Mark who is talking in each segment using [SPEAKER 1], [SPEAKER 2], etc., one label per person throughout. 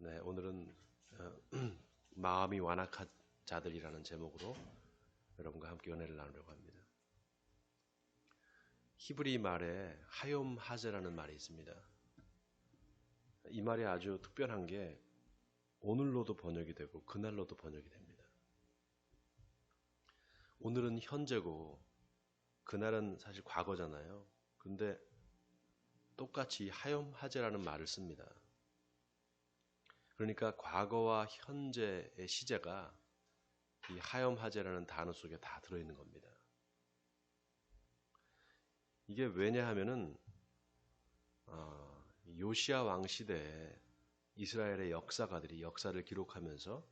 [SPEAKER 1] 네, 오늘은 마음이 완악한 자들이라는 제목으로 여러분과 함께 은혜를 나누려고 합니다. 히브리 말에 하욤 하제라는 말이 있습니다. 이 말이 아주 특별한 게 오늘로도 번역이 되고 그날로도 번역이 됩니다. 오늘은 현재고 그날은 사실 과거잖아요. 근데 똑같이 하욤 하제라는 말을 씁니다. 그러니까 과거와 현재의 시제가 이 하욤 하제라는 단어 속에 다 들어있는 겁니다. 이게 왜냐하면은 요시야 왕 시대에 이스라엘의 역사가들이 역사를 기록하면서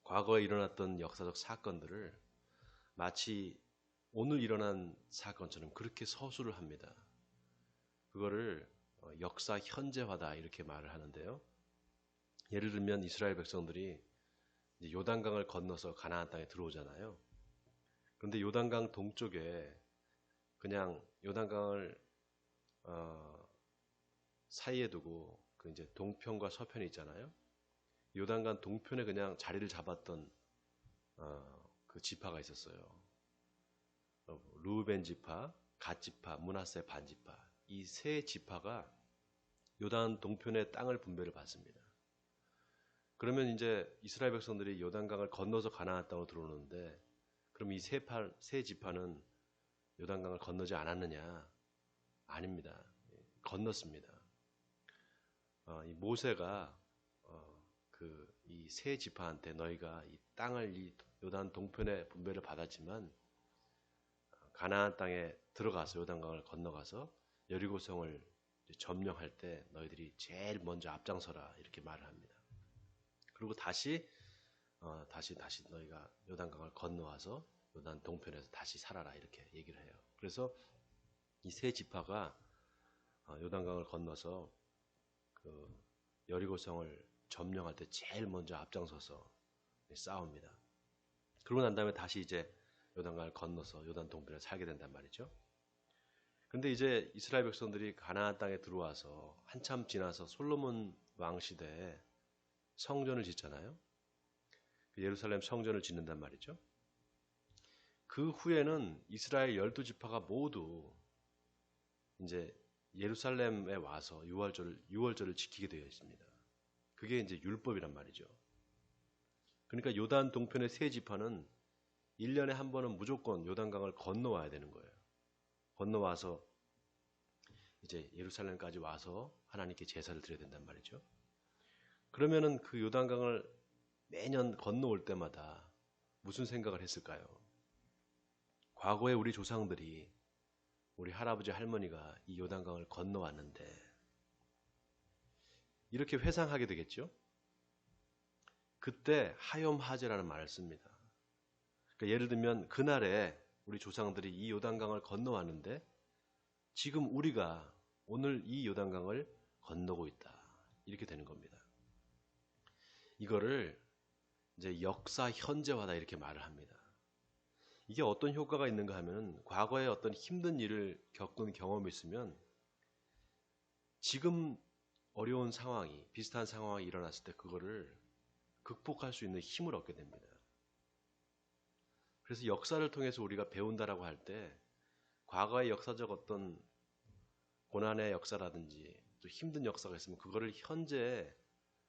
[SPEAKER 1] 과거에 일어났던 역사적 사건들을 마치 오늘 일어난 사건처럼 그렇게 서술을 합니다. 그거를 역사 현재화다 이렇게 말을 하는데요. 예를 들면 이스라엘 백성들이 이제 요단강을 건너서 가나안 땅에 들어오잖아요. 그런데 요단강 동쪽에 그냥 요단강을 사이에 두고 그 이제 동편과 서편이 있잖아요. 요단강 동편에 그냥 자리를 잡았던 그 지파가 있었어요. 르우벤 지파, 갓 지파, 므낫세 반 지파 이 세 지파가 요단 동편의 땅을 분배를 받습니다. 그러면 이제 이스라엘 백성들이 요단강을 건너서 가나안 땅으로 들어오는데 그럼 이 세 지파는 요단강을 건너지 않았느냐? 아닙니다. 건넜습니다. 이 모세가 이 세 지파한테 너희가 이 땅을 이 요단 동편에 분배를 받았지만 가나안 땅에 들어가서 요단강을 건너가서 여리고성을 점령할 때 너희들이 제일 먼저 앞장서라 이렇게 말을 합니다. 그리고 다시 너희가 요단강을 건너와서 요단 동편에서 다시 살아라 이렇게 얘기를 해요. 그래서 이 세 지파가 요단강을 건너서 그 여리고성을 점령할 때 제일 먼저 앞장서서 싸웁니다. 그러고 난 다음에 다시 이제 요단강을 건너서 요단 동편에 살게 된단 말이죠. 근데 이제 이스라엘 백성들이 가나안 땅에 들어와서 한참 지나서 솔로몬 왕 시대에 성전을 짓잖아요. 예루살렘 성전을 짓는단 말이죠. 그 후에는 이스라엘 12지파가 모두 이제 예루살렘에 와서 유월절을 지키게 되어 있습니다. 그게 이제 율법이란 말이죠. 그러니까 요단 동편의 세 지파는 1년에 한 번은 무조건 요단강을 건너와야 되는 거예요. 건너와서 이제 예루살렘까지 와서 하나님께 제사를 드려야 된단 말이죠. 그러면은 그 요단강을 매년 건너올 때마다 무슨 생각을 했을까요? 과거에 우리 조상들이 우리 할아버지 할머니가 이 요단강을 건너왔는데 이렇게 회상하게 되겠죠? 그때 하욤 하제라는 말을 씁니다. 그러니까 예를 들면 그날에 우리 조상들이 이 요단강을 건너왔는데 지금 우리가 오늘 이 요단강을 건너고 있다. 이렇게 되는 겁니다. 이거를 이제 역사 현재화다 이렇게 말을 합니다. 이게 어떤 효과가 있는가 하면 과거에 어떤 힘든 일을 겪은 경험이 있으면 지금 어려운 상황이 비슷한 상황이 일어났을 때 그거를 극복할 수 있는 힘을 얻게 됩니다. 그래서 역사를 통해서 우리가 배운다라고 할 때 과거의 역사적 어떤 고난의 역사라든지 또 힘든 역사가 있으면 그거를 현재에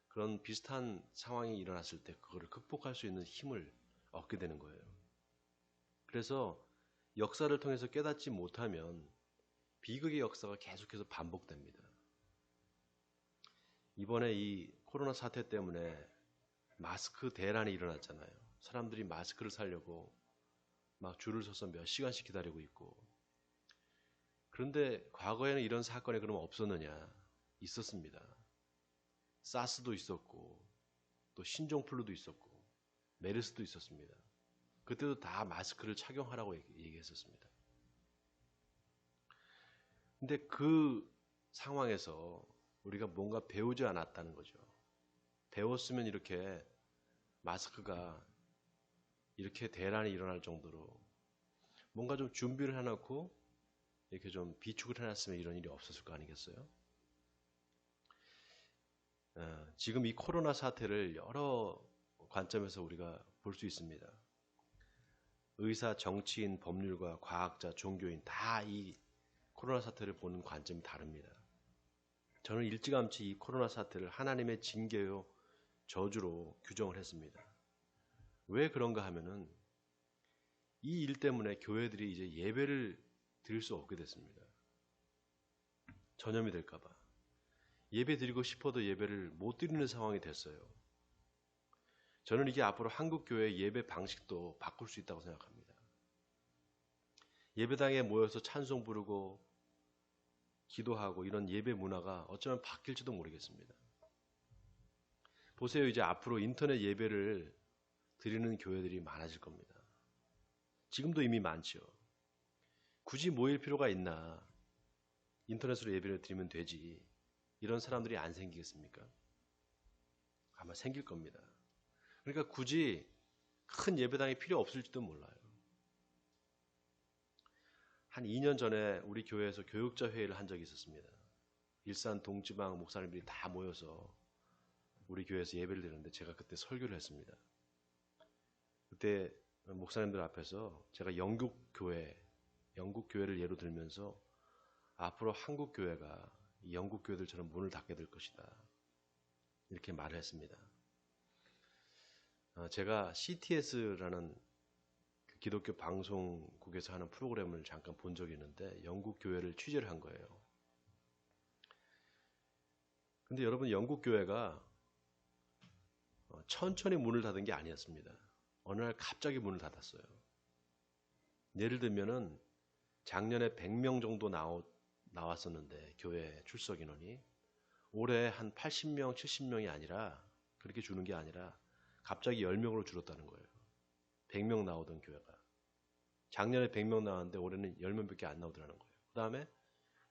[SPEAKER 1] 그런 비슷한 상황이 일어났을 때 그거를 극복할 수 있는 힘을 얻게 되는 거예요. 그래서 역사를 통해서 깨닫지 못하면 비극의 역사가 계속해서 반복됩니다. 이번에 이 코로나 사태 때문에 마스크 대란이 일어났잖아요. 사람들이 마스크를 사려고 막 줄을 서서 몇 시간씩 기다리고 있고. 그런데 과거에는 이런 사건이 그럼 없었느냐? 있었습니다. 사스도 있었고 또 신종플루도 있었고 메르스도 있었습니다. 그때도 다 마스크를 착용하라고 얘기했었습니다. 근데 그 상황에서 우리가 뭔가 배우지 않았다는 거죠. 배웠으면 이렇게 마스크가 이렇게 대란이 일어날 정도로 뭔가 좀 준비를 해놓고 이렇게 좀 비축을 해놨으면 이런 일이 없었을 거 아니겠어요? 지금 이 코로나 사태를 여러 관점에서 우리가 볼 수 있습니다. 의사, 정치인, 법률가, 과학자, 종교인 다 이 코로나 사태를 보는 관점이 다릅니다. 저는 일찌감치 이 코로나 사태를 하나님의 징계요 저주로 규정을 했습니다. 왜 그런가 하면은 이 일 때문에 교회들이 이제 예배를 드릴 수 없게 됐습니다. 전염이 될까봐. 예배 드리고 싶어도 예배를 못 드리는 상황이 됐어요. 저는 이게 앞으로 한국 교회의 예배 방식도 바꿀 수 있다고 생각합니다. 예배당에 모여서 찬송 부르고 기도하고 이런 예배 문화가 어쩌면 바뀔지도 모르겠습니다. 보세요. 이제 앞으로 인터넷 예배를 드리는 교회들이 많아질 겁니다. 지금도 이미 많죠. 굳이 모일 필요가 있나? 인터넷으로 예배를 드리면 되지. 이런 사람들이 안 생기겠습니까? 아마 생길 겁니다. 그러니까 굳이 큰 예배당이 필요 없을지도 몰라요. 한 2년 전에 우리 교회에서 교육자 회의를 한 적이 있었습니다. 일산 동지방 목사님들이 다 모여서 우리 교회에서 예배를 드렸는데 제가 그때 설교를 했습니다. 그때 목사님들 앞에서 제가 영국 교회를 예로 들면서 앞으로 한국 교회가 영국 교회들처럼 문을 닫게 될 것이다. 이렇게 말을 했습니다. 제가 CTS라는 기독교 방송국에서 하는 프로그램을 잠깐 본 적이 있는데 영국 교회를 취재를 한 거예요. 근데 여러분 영국 교회가 천천히 문을 닫은 게 아니었습니다. 어느 날 갑자기 문을 닫았어요. 예를 들면은 작년에 100명 정도 나왔었는데 교회 출석 인원이 올해 한 80명, 70명이 아니라 그렇게 주는 게 아니라 갑자기 10명으로 줄었다는 거예요. 100명 나오던 교회가. 작년에 100명 나왔는데 올해는 10명밖에 안 나오더라는 거예요.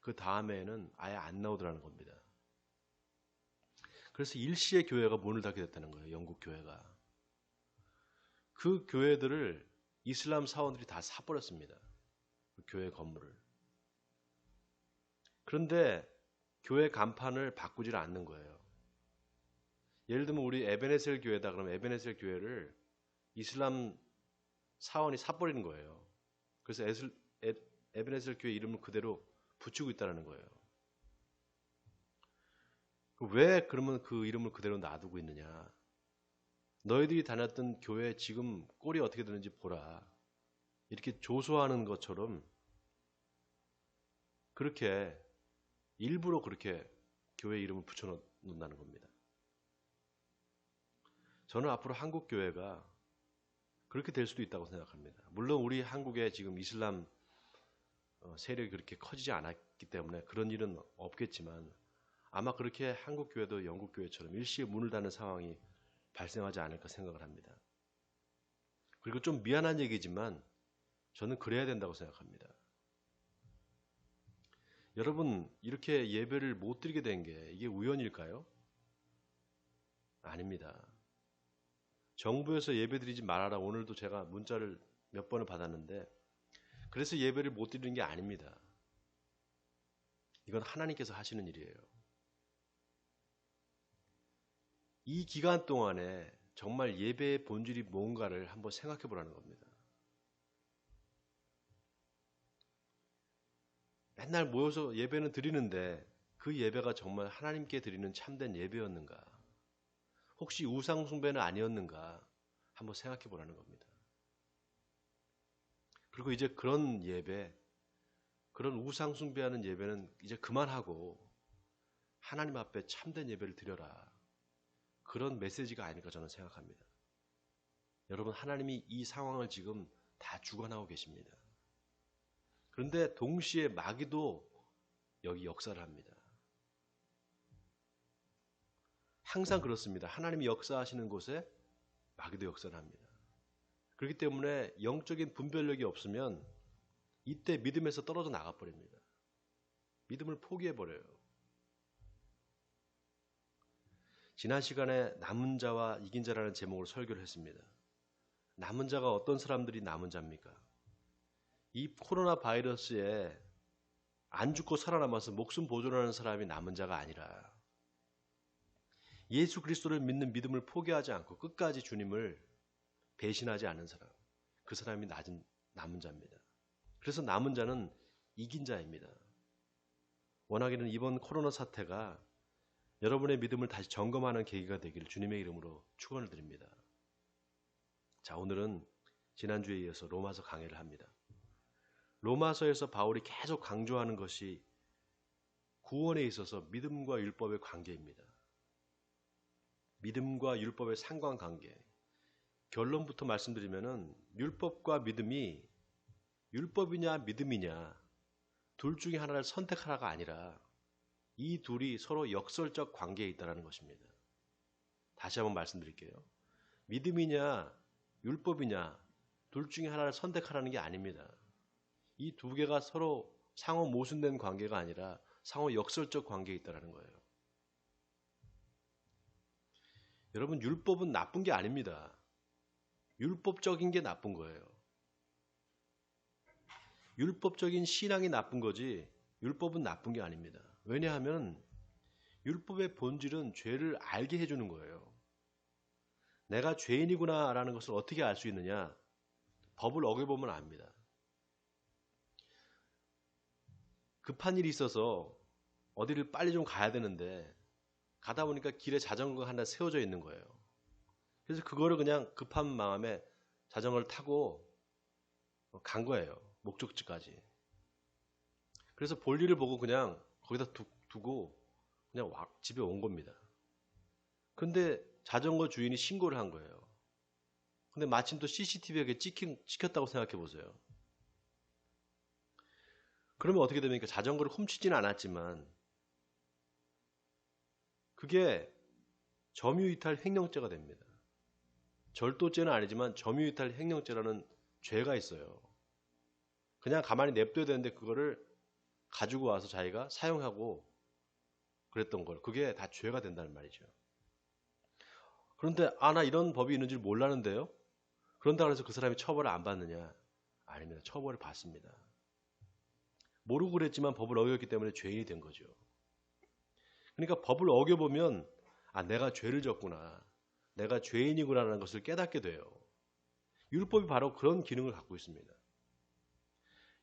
[SPEAKER 1] 그 다음에는 아예 안 나오더라는 겁니다. 그래서 일시에 교회가 문을 닫게 됐다는 거예요. 영국 교회가. 그 교회들을 이슬람 사원들이 다 사버렸습니다. 그 교회 건물을. 그런데 교회 간판을 바꾸질 않는 거예요. 예를 들면 우리 에베네셀 교회다 그러면 에베네셀 교회를 이슬람 사원이 사버리는 거예요. 그래서 에베네셀 교회 이름을 그대로 붙이고 있다는 거예요. 왜 그러면 그 이름을 그대로 놔두고 있느냐? 너희들이 다녔던 교회 지금 꼴이 어떻게 되는지 보라. 이렇게 조소하는 것처럼 그렇게 일부러 그렇게 교회 이름을 붙여놓는다는 겁니다. 저는 앞으로 한국 교회가 그렇게 될 수도 있다고 생각합니다. 물론 우리 한국에 지금 이슬람 세력이 그렇게 커지지 않았기 때문에 그런 일은 없겠지만 아마 그렇게 한국 교회도 영국 교회처럼 일시에 문을 닫는 상황이 발생하지 않을까 생각을 합니다. 그리고 좀 미안한 얘기지만 저는 그래야 된다고 생각합니다. 여러분 이렇게 예배를 못 드리게 된 게 이게 우연일까요? 아닙니다. 정부에서 예배 드리지 말아라. 오늘도 제가 문자를 몇 번을 받았는데 그래서 예배를 못 드리는 게 아닙니다. 이건 하나님께서 하시는 일이에요. 이 기간 동안에 정말 예배의 본질이 뭔가를 한번 생각해 보라는 겁니다. 맨날 모여서 예배는 드리는데 그 예배가 정말 하나님께 드리는 참된 예배였는가? 혹시 우상 숭배는 아니었는가? 한번 생각해 보라는 겁니다. 그리고 이제 그런 예배, 그런 우상 숭배하는 예배는 이제 그만하고 하나님 앞에 참된 예배를 드려라. 그런 메시지가 아닐까 저는 생각합니다. 여러분 하나님이 이 상황을 지금 다 주관하고 계십니다. 그런데 동시에 마귀도 여기 역사를 합니다. 항상 그렇습니다. 하나님이 역사하시는 곳에 마귀도 역사를 합니다. 그렇기 때문에 영적인 분별력이 없으면 이때 믿음에서 떨어져 나가버립니다. 믿음을 포기해버려요. 지난 시간에 남은 자와 이긴 자라는 제목으로 설교를 했습니다. 남은 자가 어떤 사람들이 남은 자입니까? 이 코로나 바이러스에 안 죽고 살아남아서 목숨 보존하는 사람이 남은 자가 아니라 예수 그리스도를 믿는 믿음을 포기하지 않고 끝까지 주님을 배신하지 않은 사람, 그 사람이 남은 자입니다. 그래서 남은 자는 이긴 자입니다. 원하기는 이번 코로나 사태가 여러분의 믿음을 다시 점검하는 계기가 되기를 주님의 이름으로 축원을 드립니다. 자, 오늘은 지난주에 이어서 로마서 강해를 합니다. 로마서에서 바울이 계속 강조하는 것이 구원에 있어서 믿음과 율법의 관계입니다. 믿음과 율법의 상관관계. 결론부터 말씀드리면은 율법과 믿음이 율법이냐 믿음이냐 둘 중에 하나를 선택하라가 아니라 이 둘이 서로 역설적 관계에 있다는 것입니다. 다시 한번 말씀드릴게요. 믿음이냐 율법이냐 둘 중에 하나를 선택하라는 게 아닙니다. 이 두 개가 서로 상호 모순된 관계가 아니라 상호 역설적 관계에 있다는 거예요. 여러분, 율법은 나쁜 게 아닙니다. 율법적인 게 나쁜 거예요. 율법적인 신앙이 나쁜 거지 율법은 나쁜 게 아닙니다. 왜냐하면 율법의 본질은 죄를 알게 해주는 거예요. 내가 죄인이구나 라는 것을 어떻게 알 수 있느냐? 법을 어겨보면 압니다. 급한 일이 있어서 어디를 빨리 좀 가야 되는데 가다 보니까 길에 자전거가 하나 세워져 있는 거예요. 그래서 그거를 그냥 급한 마음에 자전거를 타고 간 거예요. 목적지까지. 그래서 볼일을 보고 그냥 거기다 두고 그냥 집에 온 겁니다. 근데 자전거 주인이 신고를 한 거예요. 근데 마침 또 CCTV에 찍혔다고 생각해 보세요. 그러면 어떻게 됩니까? 자전거를 훔치지는 않았지만 그게 점유이탈 횡령죄가 됩니다. 절도죄는 아니지만 점유이탈 횡령죄라는 죄가 있어요. 그냥 가만히 냅둬야 되는데 그거를 가지고 와서 자기가 사용하고 그랬던 걸. 그게 다 죄가 된다는 말이죠. 그런데 나 이런 법이 있는 줄 몰랐는데요. 그런다고 해서 그 사람이 처벌을 안 받느냐? 아닙니다. 처벌을 받습니다. 모르고 그랬지만 법을 어겼기 때문에 죄인이 된 거죠. 그러니까 법을 어겨보면 내가 죄를 졌구나. 내가 죄인이구나라는 것을 깨닫게 돼요. 율법이 바로 그런 기능을 갖고 있습니다.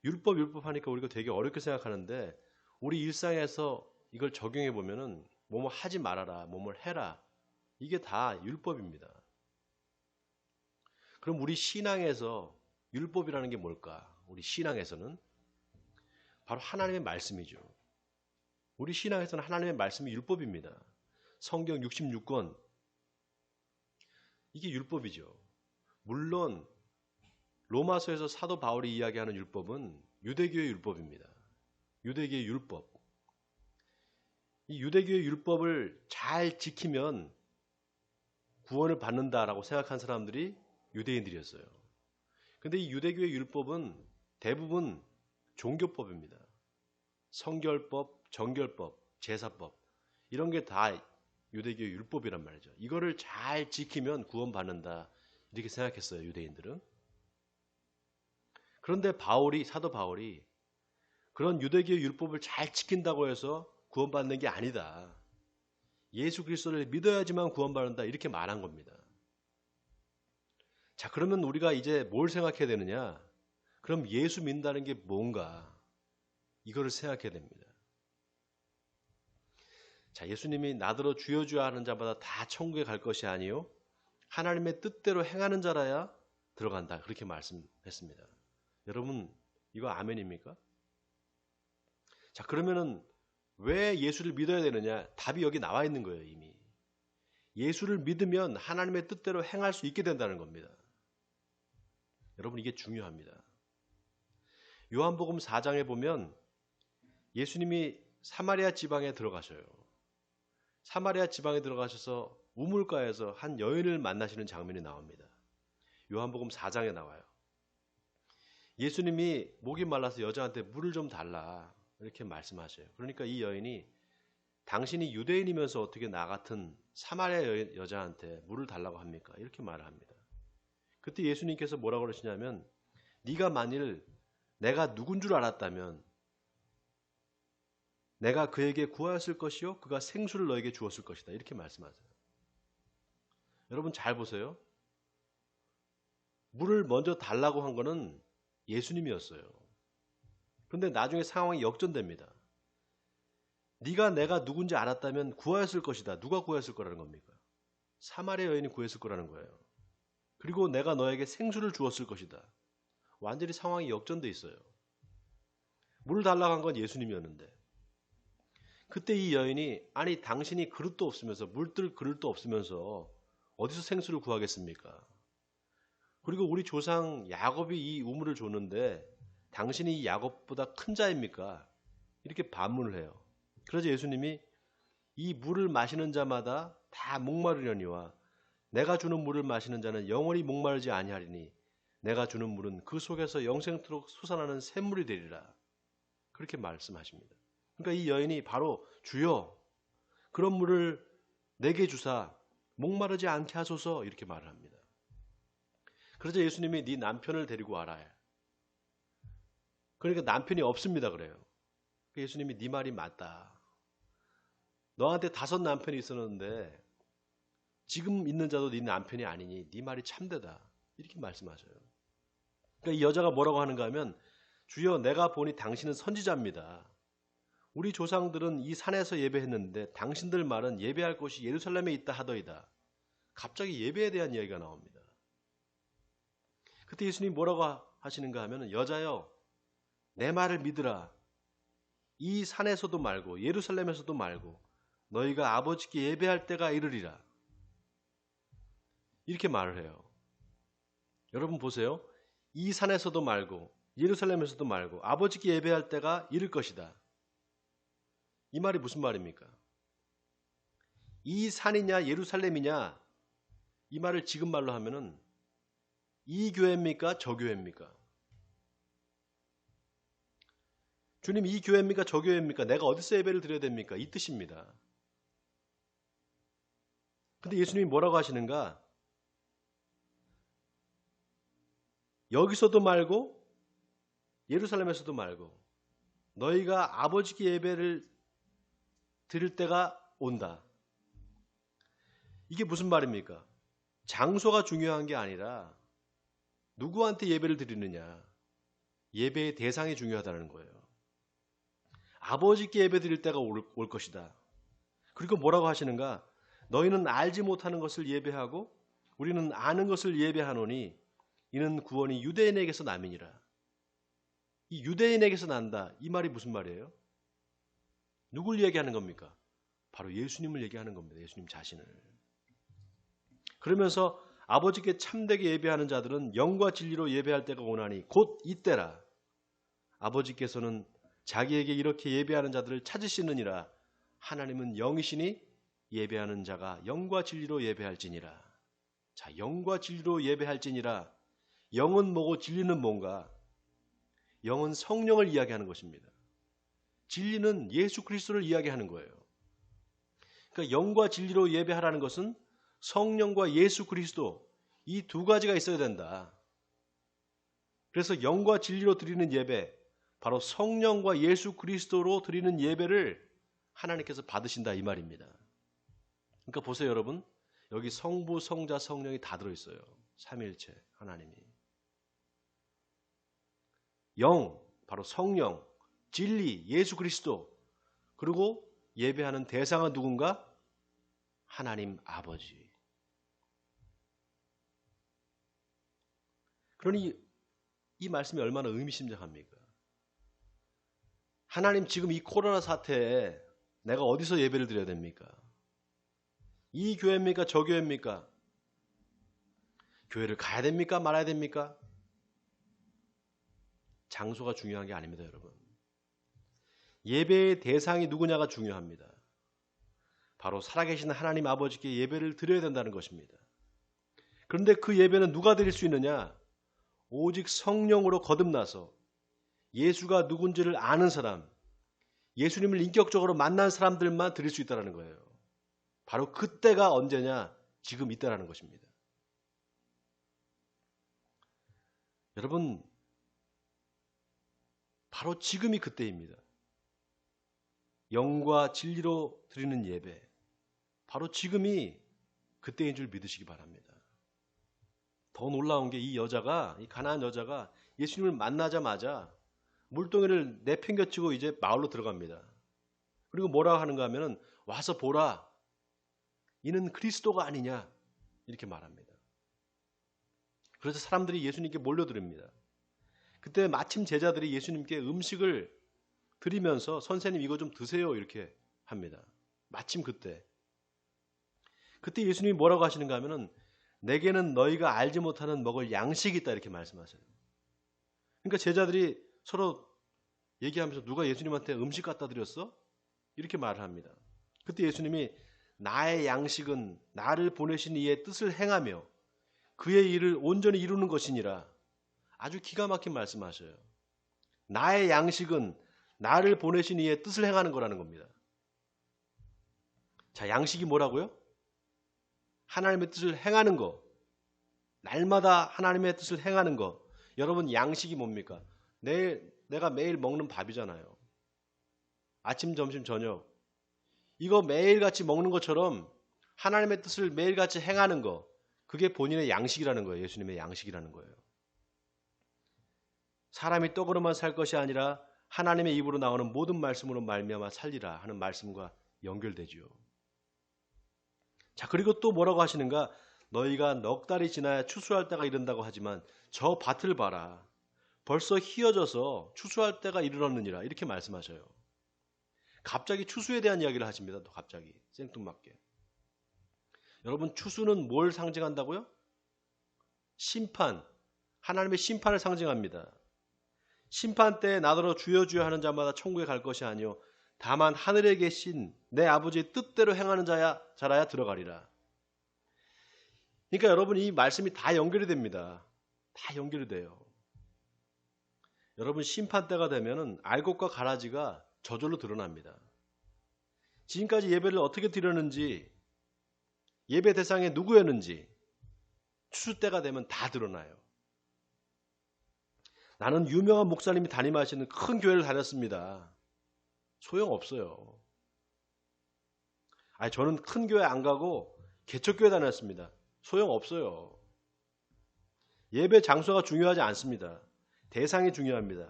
[SPEAKER 1] 율법 하니까 우리가 되게 어렵게 생각하는데 우리 일상에서 이걸 적용해 보면은 뭐뭐 하지 말아라, 뭐뭘 해라. 이게 다 율법입니다. 그럼 우리 신앙에서 율법이라는 게 뭘까? 우리 신앙에서는 바로 하나님의 말씀이죠. 우리 신앙에서는 하나님의 말씀이 율법입니다. 성경 66권 이게 율법이죠. 물론 로마서에서 사도 바울이 이야기하는 율법은 유대교의 율법입니다. 유대교의 율법. 이 유대교의 율법을 잘 지키면 구원을 받는다라고 생각한 사람들이 유대인들이었어요. 근데 이 유대교의 율법은 대부분 종교법입니다. 성결법, 정결법, 제사법 이런 게 다 유대교의 율법이란 말이죠. 이거를 잘 지키면 구원받는다 이렇게 생각했어요. 유대인들은. 그런데 사도 바울이 그런 유대교의 율법을 잘 지킨다고 해서 구원받는 게 아니다. 예수 그리스도를 믿어야지만 구원받는다 이렇게 말한 겁니다. 자, 그러면 우리가 이제 뭘 생각해야 되느냐? 그럼 예수 믿는다는 게 뭔가? 이거를 생각해야 됩니다. 자, 예수님이 나더러 주여 주여 하는 자마다 다 천국에 갈 것이 아니요 하나님의 뜻대로 행하는 자라야 들어간다. 그렇게 말씀했습니다. 여러분, 이거 아멘입니까? 자, 그러면은 왜 예수를 믿어야 되느냐? 답이 여기 나와 있는 거예요, 이미. 예수를 믿으면 하나님의 뜻대로 행할 수 있게 된다는 겁니다. 여러분, 이게 중요합니다. 요한복음 4장에 보면 예수님이 사마리아 지방에 들어가셔요. 사마리아 지방에 들어가셔서 우물가에서 한 여인을 만나시는 장면이 나옵니다. 요한복음 4장에 나와요. 예수님이 목이 말라서 여자한테 물을 좀 달라 이렇게 말씀하셔요. 그러니까 이 여인이 당신이 유대인이면서 어떻게 나 같은 사마리아 여자한테 물을 달라고 합니까? 이렇게 말을 합니다. 그때 예수님께서 뭐라고 그러시냐면 네가 만일 내가 누군 줄 알았다면 내가 그에게 구하였을 것이요 그가 생수를 너에게 주었을 것이다. 이렇게 말씀하세요. 여러분 잘 보세요. 물을 먼저 달라고 한 거는 예수님이었어요. 그런데 나중에 상황이 역전됩니다. 네가 내가 누군지 알았다면 구하였을 것이다. 누가 구하였을 거라는 겁니까? 사마리아 여인이 구했을 거라는 거예요. 그리고 내가 너에게 생수를 주었을 것이다. 완전히 상황이 역전돼 있어요. 물을 달라고 한 건 예수님이었는데 그때 이 여인이 아니 당신이 그릇도 없으면서 물들 그릇도 없으면서 어디서 생수를 구하겠습니까? 그리고 우리 조상 야곱이 이 우물을 줬는데 당신이 이 야곱보다 큰 자입니까? 이렇게 반문을 해요. 그래서 예수님이 이 물을 마시는 자마다 다 목마르려니와 내가 주는 물을 마시는 자는 영원히 목마르지 아니하리니 내가 주는 물은 그 속에서 영생토록 솟아나는 샘물이 되리라. 그렇게 말씀하십니다. 그러니까 이 여인이 바로 주여 그런 물을 내게 주사 목마르지 않게 하소서 이렇게 말을 합니다. 그러자 예수님이 네 남편을 데리고 와라. 그러니까 남편이 없습니다 그래요. 예수님이 네 말이 맞다. 너한테 5 남편이 있었는데 지금 있는 자도 네 남편이 아니니 네 말이 참되다. 이렇게 말씀하셔요. 그러니까 이 여자가 뭐라고 하는가 하면 주여 내가 보니 당신은 선지자입니다. 우리 조상들은 이 산에서 예배했는데 당신들 말은 예배할 곳이 예루살렘에 있다 하더이다. 갑자기 예배에 대한 이야기가 나옵니다. 그때 예수님이 뭐라고 하시는가 하면 여자여 내 말을 믿으라. 이 산에서도 말고 예루살렘에서도 말고 너희가 아버지께 예배할 때가 이르리라. 이렇게 말을 해요. 여러분 보세요. 이 산에서도 말고 예루살렘에서도 말고 아버지께 예배할 때가 이를 것이다. 이 말이 무슨 말입니까? 이 산이냐 예루살렘이냐 이 말을 지금 말로 하면은 이 교회입니까? 저 교회입니까? 주님 이 교회입니까? 저 교회입니까? 내가 어디서 예배를 드려야 됩니까? 이 뜻입니다. 근데 예수님이 뭐라고 하시는가? 여기서도 말고 예루살렘에서도 말고 너희가 아버지께 예배를 드릴 때가 온다. 이게 무슨 말입니까? 장소가 중요한 게 아니라 누구한테 예배를 드리느냐. 예배의 대상이 중요하다는 거예요. 아버지께 예배 드릴 때가 올 것이다. 그리고 뭐라고 하시는가? 너희는 알지 못하는 것을 예배하고 우리는 아는 것을 예배하노니 이는 구원이 유대인에게서 남이니라. 이 유대인에게서 난다. 이 말이 무슨 말이에요? 누굴 얘기하는 겁니까? 바로 예수님을 얘기하는 겁니다. 예수님 자신을. 그러면서 아버지께 참되게 예배하는 자들은 영과 진리로 예배할 때가 오나니 곧 이때라. 아버지께서는 자기에게 이렇게 예배하는 자들을 찾으시느니라. 하나님은 영이시니 예배하는 자가 영과 진리로 예배할지니라. 자, 영과 진리로 예배할지니라. 영은 뭐고 진리는 뭔가? 영은 성령을 이야기하는 것입니다. 진리는 예수 그리스도를 이야기하는 거예요. 그러니까 영과 진리로 예배하라는 것은 성령과 예수 그리스도 이 2가지가 있어야 된다. 그래서 영과 진리로 드리는 예배, 바로 성령과 예수 그리스도로 드리는 예배를 하나님께서 받으신다 이 말입니다. 그러니까 보세요 여러분. 여기 성부, 성자, 성령이 다 들어있어요. 삼위일체 하나님이. 영, 바로 성령, 진리, 예수 그리스도, 그리고 예배하는 대상은 누군가? 하나님 아버지. 그러니 이 말씀이 얼마나 의미심장합니까? 하나님 지금 이 코로나 사태에 내가 어디서 예배를 드려야 됩니까? 이 교회입니까? 저 교회입니까? 교회를 가야 됩니까? 말아야 됩니까? 장소가 중요한 게 아닙니다, 여러분. 예배의 대상이 누구냐가 중요합니다. 바로 살아계신 하나님 아버지께 예배를 드려야 된다는 것입니다. 그런데 그 예배는 누가 드릴 수 있느냐? 오직 성령으로 거듭나서 예수가 누군지를 아는 사람, 예수님을 인격적으로 만난 사람들만 드릴 수 있다는 거예요. 바로 그때가 언제냐? 지금 이때라는 것입니다. 여러분, 바로 지금이 그때입니다. 영과 진리로 드리는 예배, 바로 지금이 그때인 줄 믿으시기 바랍니다. 더 놀라운 게 이 가나안 여자가 예수님을 만나자마자 물동이를 내팽겨치고 이제 마을로 들어갑니다. 그리고 뭐라고 하는가 하면은 와서 보라. 이는 그리스도가 아니냐. 이렇게 말합니다. 그래서 사람들이 예수님께 몰려들입니다. 그때 마침 제자들이 예수님께 음식을 드리면서 선생님 이거 좀 드세요. 이렇게 합니다. 마침 그때 예수님이 뭐라고 하시는가 하면은 내게는 너희가 알지 못하는 먹을 양식이 있다 이렇게 말씀하세요. 그러니까 제자들이 서로 얘기하면서 누가 예수님한테 음식 갖다 드렸어? 이렇게 말을 합니다. 그때 예수님이 나의 양식은 나를 보내신 이의 뜻을 행하며 그의 일을 온전히 이루는 것이니라. 아주 기가 막힌 말씀하셔요. 나의 양식은 나를 보내신 이의 뜻을 행하는 거라는 겁니다. 자, 양식이 뭐라고요? 하나님의 뜻을 행하는 거. 날마다 하나님의 뜻을 행하는 거. 여러분 양식이 뭡니까? 내가 매일 먹는 밥이잖아요. 아침, 점심, 저녁. 이거 매일같이 먹는 것처럼 하나님의 뜻을 매일같이 행하는 거. 그게 본인의 양식이라는 거예요. 예수님의 양식이라는 거예요. 사람이 떡으로만 살 것이 아니라 하나님의 입으로 나오는 모든 말씀으로 말미암아 살리라 하는 말씀과 연결되지요. 자, 그리고 또 뭐라고 하시는가? 너희가 넉 달이 지나야 추수할 때가 이른다고 하지만 저 밭을 봐라. 벌써 희어져서 추수할 때가 이르렀느니라. 이렇게 말씀하셔요. 갑자기 추수에 대한 이야기를 하십니다. 또 갑자기 생뚱맞게. 여러분 추수는 뭘 상징한다고요? 심판. 하나님의 심판을 상징합니다. 심판 때에 나더러 주여 주여 하는 자마다 천국에 갈 것이 아니요 다만 하늘에 계신 내 아버지의 뜻대로 행하는 자라야 들어가리라. 그러니까 여러분 이 말씀이 다 연결이 됩니다. 다 연결이 돼요. 여러분 심판 때가 되면은 알곡과 가라지가 저절로 드러납니다. 지금까지 예배를 어떻게 드렸는지, 예배 대상이 누구였는지 추수 때가 되면 다 드러나요. 나는 유명한 목사님이 담임하시는 큰 교회를 다녔습니다. 소용없어요. 저는 큰 교회 안 가고 개척교회 다녔습니다. 소용없어요. 예배 장소가 중요하지 않습니다. 대상이 중요합니다.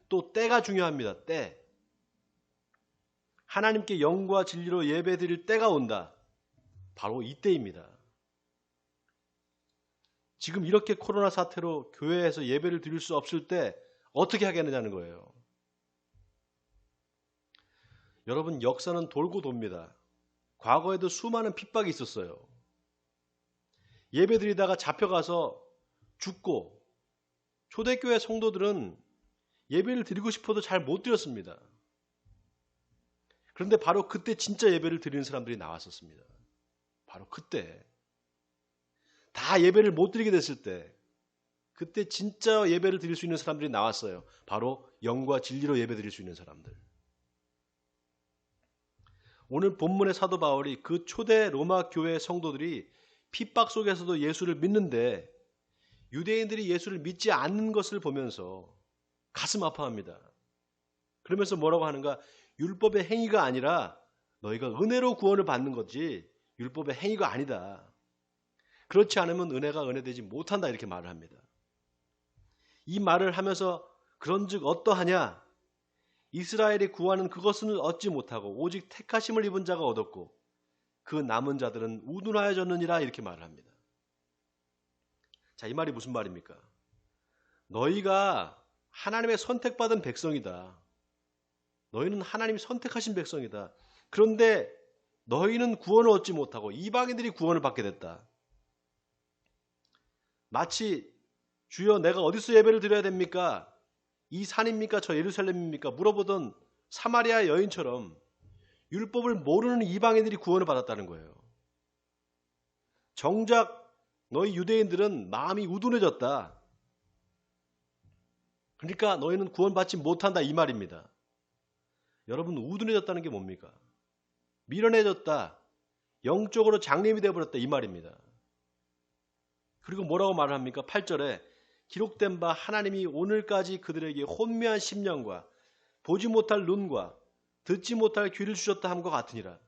[SPEAKER 1] 또 때가 중요합니다. 때. 하나님께 영과 진리로 예배 드릴 때가 온다. 바로 이때입니다. 지금 이렇게 코로나 사태로 교회에서 예배를 드릴 수 없을 때 어떻게 하겠느냐는 거예요. 여러분 역사는 돌고 돕니다. 과거에도 수많은 핍박이 있었어요. 예배 드리다가 잡혀가서 죽고 초대교회 성도들은 예배를 드리고 싶어도 잘 못 드렸습니다. 그런데 바로 그때 진짜 예배를 드리는 사람들이 나왔었습니다. 바로 그때 다 예배를 못 드리게 됐을 때 그때 진짜 예배를 드릴 수 있는 사람들이 나왔어요. 바로 영과 진리로 예배 드릴 수 있는 사람들. 오늘 본문의 사도 바울이 그 초대 로마 교회 성도들이 핍박 속에서도 예수를 믿는데 유대인들이 예수를 믿지 않는 것을 보면서 가슴 아파합니다. 그러면서 뭐라고 하는가? 율법의 행위가 아니라 너희가 은혜로 구원을 받는 거지 율법의 행위가 아니다. 그렇지 않으면 은혜가 은혜되지 못한다 이렇게 말을 합니다. 이 말을 하면서 그런즉 어떠하냐? 이스라엘이 구하는 그것은 얻지 못하고 오직 택하심을 입은 자가 얻었고 그 남은 자들은 우둔하여졌느니라 이렇게 말을 합니다. 자, 이 말이 무슨 말입니까? 너희가 하나님의 선택받은 백성이다. 너희는 하나님이 선택하신 백성이다. 그런데 너희는 구원을 얻지 못하고 이방인들이 구원을 받게 됐다. 마치 주여 내가 어디서 예배를 드려야 됩니까? 이 산입니까? 저 예루살렘입니까? 물어보던 사마리아 여인처럼 율법을 모르는 이방인들이 구원을 받았다는 거예요. 정작 너희 유대인들은 마음이 우둔해졌다. 그러니까 너희는 구원받지 못한다 이 말입니다. 여러분 우둔해졌다는 게 뭡니까? 미련해졌다. 영적으로 장님이 되어버렸다 이 말입니다. 그리고 뭐라고 말을 합니까? 8절에 기록된 바 하나님이 오늘까지 그들에게 혼미한 심령과 보지 못할 눈과 듣지 못할 귀를 주셨다 함과 같으니라.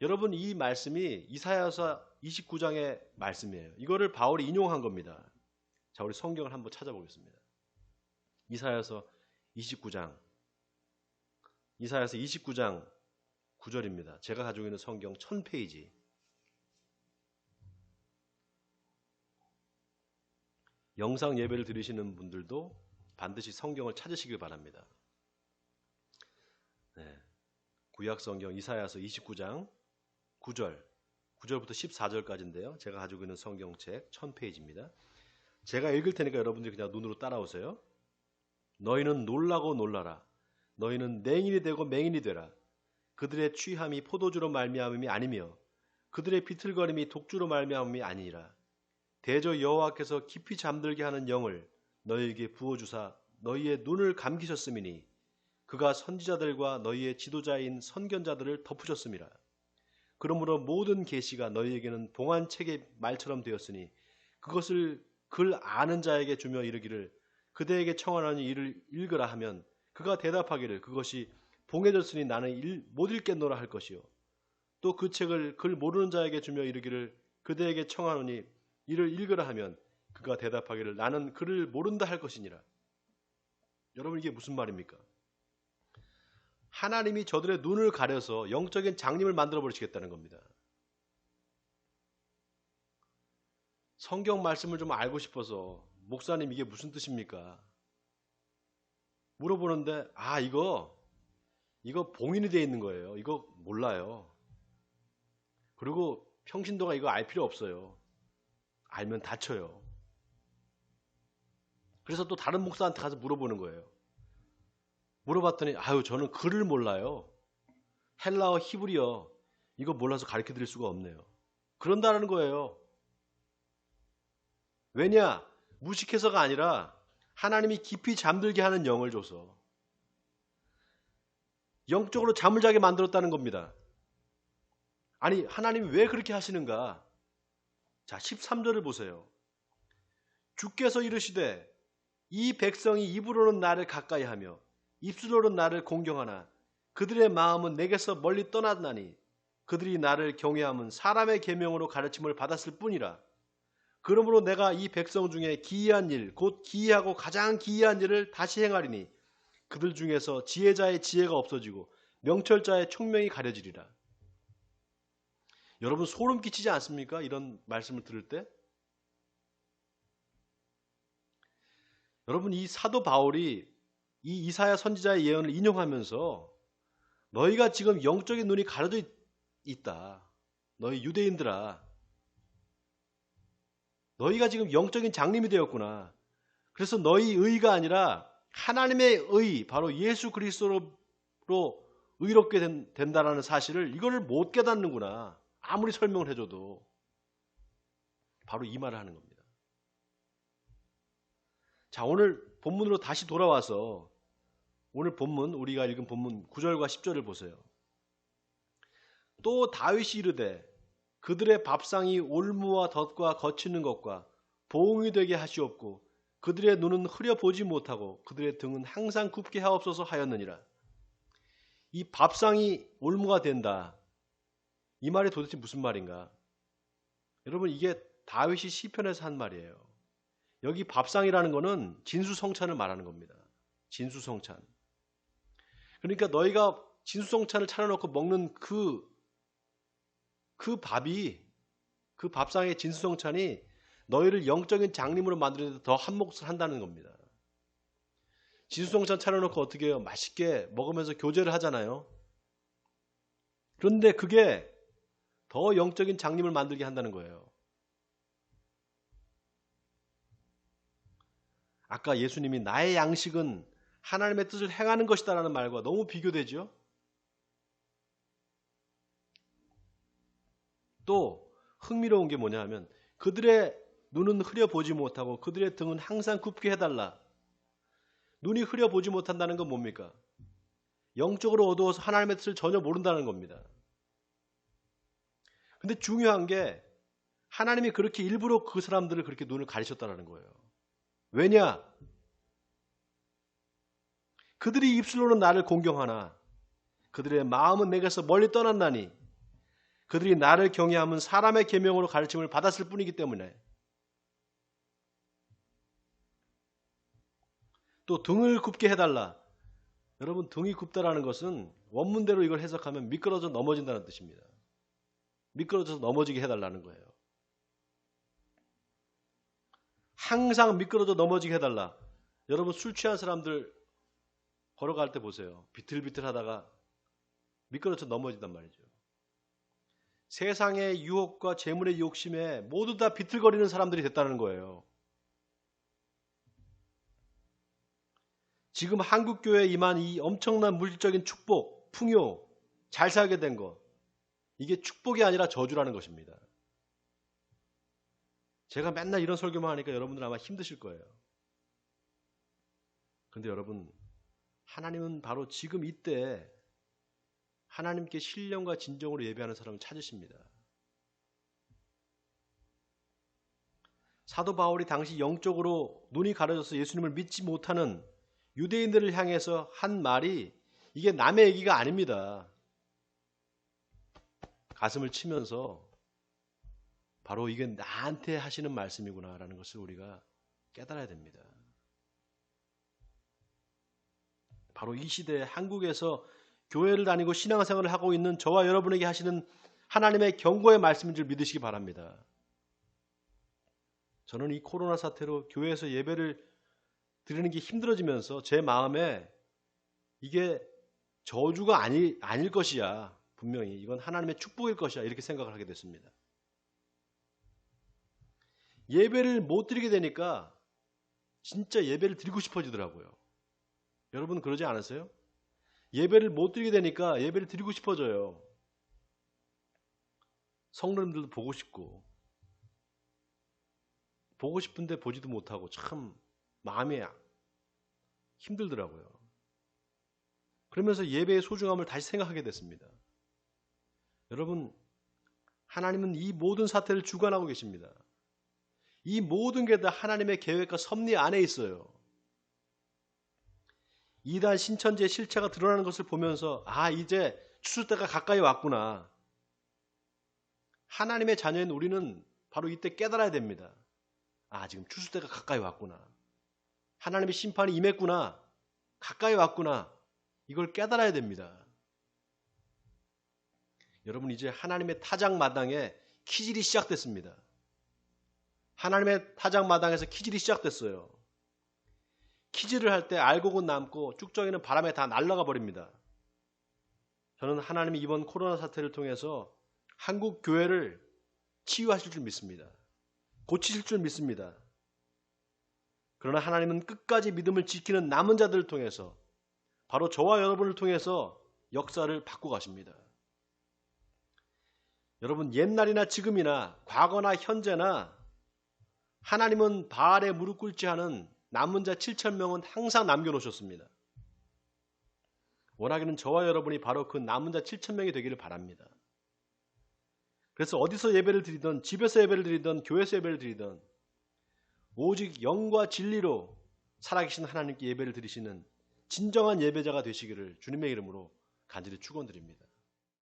[SPEAKER 1] 여러분 이 말씀이 이사야서 29장의 말씀이에요. 이거를 바울이 인용한 겁니다. 자, 우리 성경을 한번 찾아보겠습니다. 이사야서 29장 9절입니다. 제가 가지고 있는 성경 1000페이지. 영상 예배를 들으시는 분들도 반드시 성경을 찾으시길 바랍니다. 네. 구약 성경 이사야서 29장 9절부터 14절까지인데요. 제가 가지고 있는 성경책 1000페이지입니다. 제가 읽을 테니까 여러분들이 그냥 눈으로 따라오세요. 너희는 놀라고 놀라라. 너희는 맹인이 되고 맹인이 되라. 그들의 취함이 포도주로 말미암음이 아니며 그들의 비틀거림이 독주로 말미암음이 아니니라. 대저 여호와께서 깊이 잠들게 하는 영을 너희에게 부어주사 너희의 눈을 감기셨음이니 그가 선지자들과 너희의 지도자인 선견자들을 덮으셨음이라. 그러므로 모든 계시가 너희에게는 봉안책의 말처럼 되었으니 그것을 글 아는 자에게 주며 이르기를 그대에게 청하노니 이를 읽으라 하면 그가 대답하기를 그것이 봉해졌으니 나는 못 읽겠노라 할 것이요. 또 그 책을 글 모르는 자에게 주며 이르기를 그대에게 청하노니 이를 읽으라 하면 그가 대답하기를 나는 글을 모른다 할 것이니라. 여러분 이게 무슨 말입니까? 하나님이 저들의 눈을 가려서 영적인 장님을 만들어 버리시겠다는 겁니다. 성경 말씀을 좀 알고 싶어서 목사님 이게 무슨 뜻입니까? 물어보는데 이거 봉인이 되어 있는 거예요. 이거 몰라요. 그리고 평신도가 이거 알 필요 없어요. 알면 다쳐요. 그래서 또 다른 목사한테 가서 물어보는 거예요. 물어봤더니 저는 글을 몰라요. 헬라어 히브리어 이거 몰라서 가르쳐 드릴 수가 없네요. 그런다는 거예요. 왜냐? 무식해서가 아니라 하나님이 깊이 잠들게 하는 영을 줘서 영적으로 잠을 자게 만들었다는 겁니다. 아니 하나님이 왜 그렇게 하시는가? 자 13절을 보세요. 주께서 이르시되 이 백성이 입으로는 나를 가까이 하며 입술로는 나를 공경하나 그들의 마음은 내게서 멀리 떠났나니 그들이 나를 경외함은 사람의 계명으로 가르침을 받았을 뿐이라. 그러므로 내가 이 백성 중에 기이한 일, 곧 기이하고 가장 기이한 일을 다시 행하리니 그들 중에서 지혜자의 지혜가 없어지고 명철자의 총명이 가려지리라. 여러분 소름 끼치지 않습니까? 이런 말씀을 들을 때? 여러분 이 사도 바울이 이 이사야 선지자의 예언을 인용하면서 너희가 지금 영적인 눈이 가려져 있다. 너희 유대인들아. 너희가 지금 영적인 장님이 되었구나. 그래서 너희 의가 아니라 하나님의 의, 바로 예수 그리스도로 의롭게 된다라는 사실을 이거를 못 깨닫는구나. 아무리 설명을 해줘도. 바로 이 말을 하는 겁니다. 자, 오늘 본문으로 다시 돌아와서 오늘 본문, 우리가 읽은 본문 9절과 10절을 보세요. 또 다윗이 이르되 그들의 밥상이 올무와 덫과 거치는 것과 보응이 되게 하시옵고 그들의 눈은 흐려보지 못하고 그들의 등은 항상 굽게 하옵소서 하였느니라. 이 밥상이 올무가 된다. 이 말이 도대체 무슨 말인가? 여러분 이게 다윗이 시편에서 한 말이에요. 여기 밥상이라는 것은 진수성찬을 말하는 겁니다. 진수성찬. 그러니까 너희가 진수성찬을 차려놓고 먹는 그 밥이, 그 밥상의 진수성찬이 너희를 영적인 장님으로 만드는 데 더 한몫을 한다는 겁니다. 진수성찬 차려놓고 어떻게 해요? 맛있게 먹으면서 교제를 하잖아요. 그런데 그게 더 영적인 장님을 만들게 한다는 거예요. 아까 예수님이 나의 양식은 하나님의 뜻을 행하는 것이다라는 말과 너무 비교되죠? 또 흥미로운 게 뭐냐 하면 그들의 눈은 흐려보지 못하고 그들의 등은 항상 굽게 해달라. 눈이 흐려보지 못한다는 건 뭡니까? 영적으로 어두워서 하나님의 뜻을 전혀 모른다는 겁니다. 근데 중요한 게 하나님이 그렇게 일부러 그 사람들을 그렇게 눈을 가리셨다는 거예요. 왜냐? 그들이 입술로는 나를 공경하나 그들의 마음은 내게서 멀리 떠났나니 그들이 나를 경외함은 사람의 계명으로 가르침을 받았을 뿐이기 때문에. 또 등을 굽게 해달라. 여러분, 등이 굽다라는 것은 원문대로 이걸 해석하면 미끄러져 넘어진다는 뜻입니다. 미끄러져서 넘어지게 해달라는 거예요. 항상 미끄러져 넘어지게 해달라. 여러분, 술 취한 사람들 걸어갈 때 보세요. 비틀비틀 하다가 미끄러져 넘어진단 말이죠. 세상의 유혹과 재물의 욕심에 모두 다 비틀거리는 사람들이 됐다는 거예요. 지금 한국교회에 임한 이 엄청난 물질적인 축복, 풍요, 잘 살게 된 것, 이게 축복이 아니라 저주라는 것입니다. 제가 맨날 이런 설교만 하니까 여러분들 아마 힘드실 거예요. 그런데 여러분, 하나님은 바로 지금 이때 하나님께 신령과 진정으로 예배하는 사람을 찾으십니다. 사도 바울이 당시 영적으로 눈이 가려져서 예수님을 믿지 못하는 유대인들을 향해서 한 말이 이게 남의 얘기가 아닙니다. 가슴을 치면서 바로 이게 나한테 하시는 말씀이구나라는 것을 우리가 깨달아야 됩니다. 바로 이 시대에 한국에서 교회를 다니고 신앙생활을 하고 있는 저와 여러분에게 하시는 하나님의 경고의 말씀인 줄 믿으시기 바랍니다. 저는 이 코로나 사태로 교회에서 예배를 드리는 게 힘들어지면서 제 마음에 이게 저주가 아닐 것이야. 분명히 이건 하나님의 축복일 것이야. 이렇게 생각을 하게 됐습니다. 예배를 못 드리게 되니까 진짜 예배를 드리고 싶어지더라고요. 여러분 그러지 않으세요? 예배를 못 드리게 되니까 예배를 드리고 싶어져요. 성도님들도 보고 싶고 보고 싶은데 보지도 못하고 참 마음이 힘들더라고요. 그러면서 예배의 소중함을 다시 생각하게 됐습니다. 여러분, 하나님은 이 모든 사태를 주관하고 계십니다. 이 모든 게 다 하나님의 계획과 섭리 안에 있어요. 이단 신천지의 실체가 드러나는 것을 보면서 이제 추수 때가 가까이 왔구나. 하나님의 자녀인 우리는 바로 이때 깨달아야 됩니다. 지금 추수 때가 가까이 왔구나. 하나님의 심판이 임했구나. 가까이 왔구나. 이걸 깨달아야 됩니다. 여러분 이제 하나님의 타작마당에 키질이 시작됐습니다. 하나님의 타작마당에서 키질이 시작됐어요. 키질을 할 때 알곡은 남고 쭉정이는 바람에 다 날아가 버립니다. 저는 하나님이 이번 코로나 사태를 통해서 한국 교회를 치유하실 줄 믿습니다. 고치실 줄 믿습니다. 그러나 하나님은 끝까지 믿음을 지키는 남은 자들을 통해서 바로 저와 여러분을 통해서 역사를 바꾸어 가십니다. 여러분 옛날이나 지금이나 과거나 현재나 하나님은 바알에 무릎 꿇지 않은 남은 자 7,000명은 항상 남겨놓으셨습니다. 원하기는 저와 여러분이 바로 그 남은 자 7,000명이 되기를 바랍니다. 그래서 어디서 예배를 드리든 집에서 예배를 드리든 교회에서 예배를 드리든 오직 영과 진리로 살아계신 하나님께 예배를 드리시는 진정한 예배자가 되시기를 주님의 이름으로 간절히 축원드립니다.